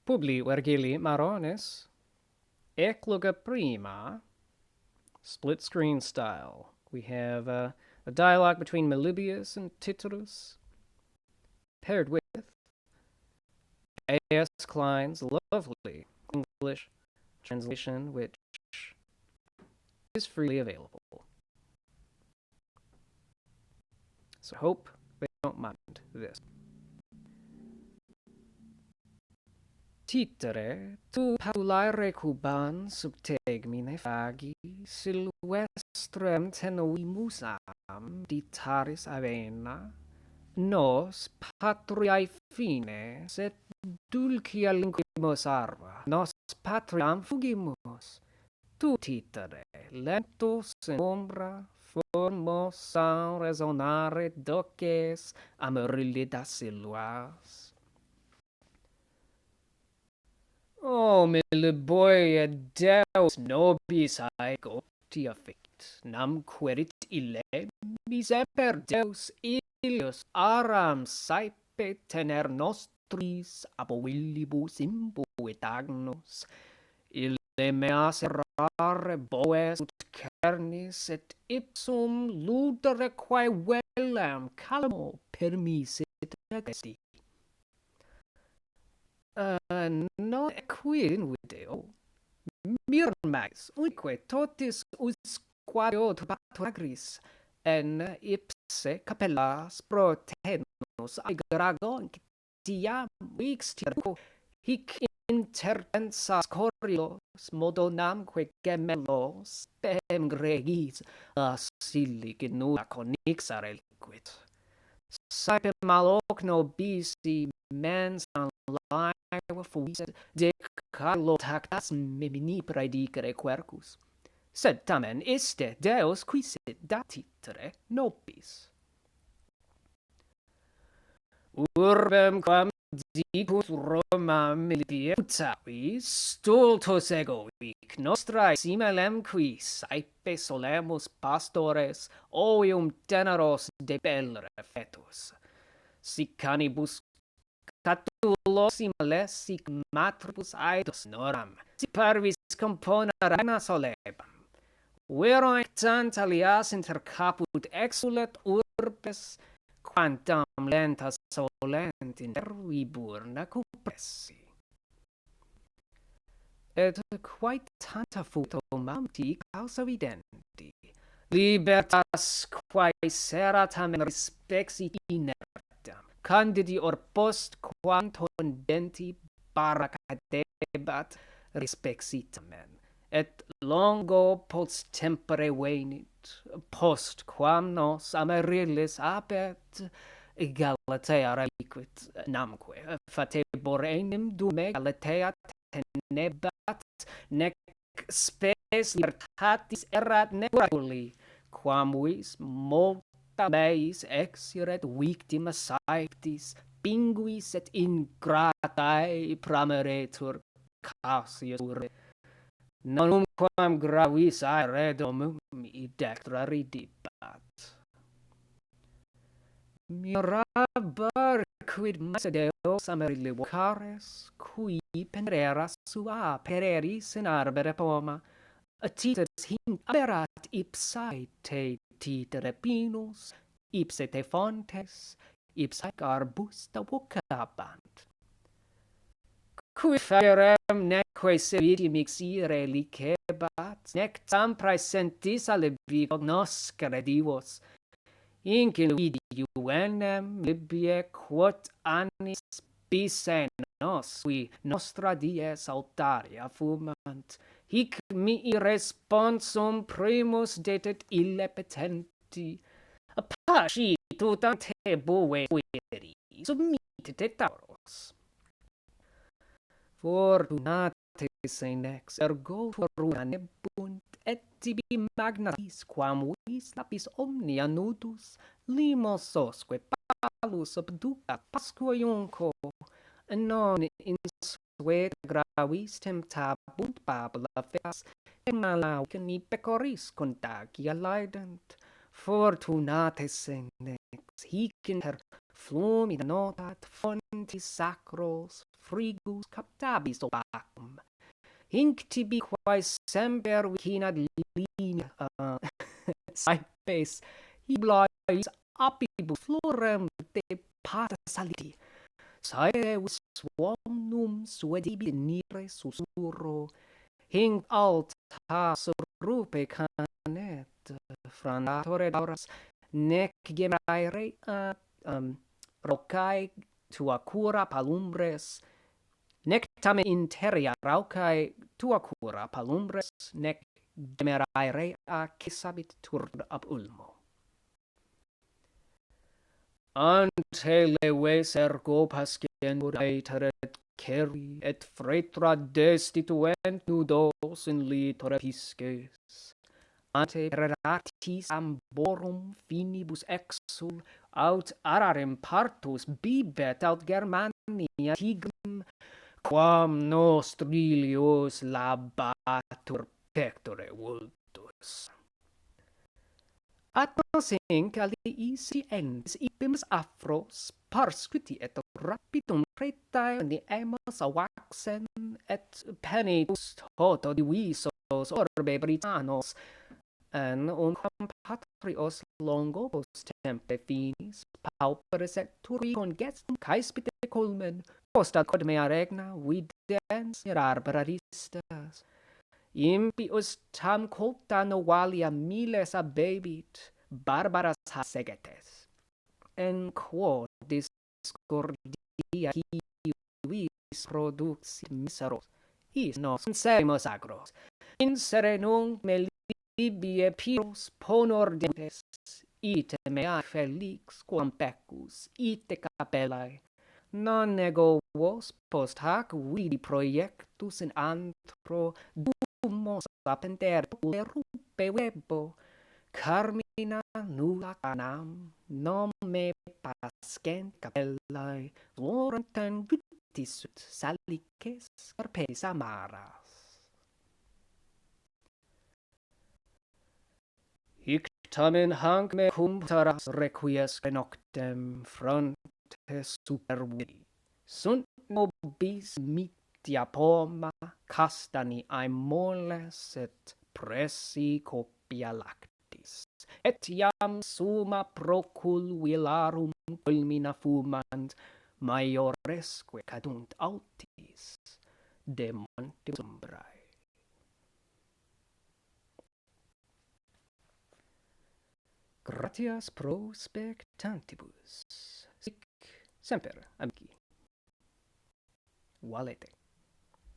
Publi Virgili Marones, Eclogue prima, split screen style. We have a dialogue between Melibbius and Titurus, paired with A.S. Klein's lovely English translation, which is freely available. So hope they don't mind this. Titere, tu patulare cuban subtegmine fagi, silvestrem tenoimus am ditaris avena, nos patriae fine, set dulcia linquimus arva, nos patriam fugimus. Tu titere, lentus in ombra, formos sans resonare doces amarilidas siluas. O Meliboi deus nobis aego tia ficit, nam querit ille, misemper deus illius aram saepe tener nostris aboillibus imbuit agnus, ille meas errare boes ut cernis, et ipsum ludere quae vellam calamo permissit agesti. Non quid video mirmax unque totis usquadio tubato agris en ipse capellas protenus aegragon tiam vixtiaco hic intertensas corrios modonamque gemellos tem gregis asilic nulla conixare liquid. Saepe malocno bisi mens live fuiset de calo tactas memini praedicere quercus, sed tamen iste Deus quisit datitere nobis. Urbem quam dicus Roma Melibbiae putavis, stultus ego vic nostrae similem qui saepe solemus pastores ovium teneros debellere fetus, sic canibus catulo simile sic matribus aedos noram, sic parvis componere agna solebam. Vero tant alias inter caput exulet urbes, quantam lenta solent inter viburna cupressi. Et quae tanta futo mamti causa videnti, libertas quae sera tamen respexit inertam, candidi or post quantum denti baracadebat respexitamen, et longo post tempore venit, post quam nos amarilis apet Galatea reliquit namque, fatebor enim dume Galatea tenebat, nec spes libertatis erat neculi, quam vis multa meis exiret victima saeptis, pinguis et ingratae prameretur causius urbe. Nonum quam gravis aere domum idectra ridibat. Mirabar quid Deus amerili vocares, qui peneras sua pereris in arbere poma, titus hinc aberat ipsae te titere pinus, ipse te fontes, ipsae arbusta vocabant. Qui ferem neque seviti mixire licebat, nec tam praesentis alibi cognoscere divos, inc in vidiuenem Libie quot annis bise nos, qui nostra dies altaria fumant, hic mihi responsum primus detet ille petenti, pasci tutam te bove veri, submitite tauros. Fortunates enex ergo foruna nebunt, et tibi magnatis quam vis lapis omnia nudus, limososque palus obducat pasquo non insuet gravis temptabunt babula fes, et malaucni pecoris contagia laedent. Fortunates enex hic inter flumina notat fontis sacros, frigus captabis opacum, hinc tibi quae semper vicinat linea, saepes, iblais apibus florem de pata saliti, saevis suomnum suedibi nire susurro, hinc alta surrupe canet, frandatore dauras, nec gemerae raucae tua cura palumbres, nec tamen interia raucae tua cura palumbres, nec gemerae rea cisabit turd ab ulmo. Ante leves ergo pascentur aeteret ceri, et fretra destituent nudos in litore pisces. Ante pereratis amborum finibus exul, aut ararem partus bibet aut Germania tigrum, quam nostrilius labatur pectore vultus. Atmos hinc aliis entis ibimus afros, parsquiti et rapidum pretae emos avaxen, et penitus toto divisos orbe Britannos, en unquam patrios longobus tempe finis, pauperis et turbi congestum caespite culmen, post ad quod mea regna videns arbararistas. Impius tam culta novalia miles abebit, barbaras segetes. En quo discordia civis produxit miseros, is nos inserimus agros, insere nunc me libie piros ponor dentes, ite mea felix quam pecus, ite capellae, non ego vos post hac vidi proiectus in antro mos apenter rupe webo, carmina nulla canam, non me pascent capellae, florenten vitisut salices carpes amaras. Hic tamen hanc me cumptaras requiesce noctem fronte super vidi. Sunt nobis mitia poma, castani aemoles et presi copia lactis. Et iam summa procul culmina fumant, maioresque cadunt altis de monte umbrae. Gratias pro spectantibus. Sic semper, amici. Valete.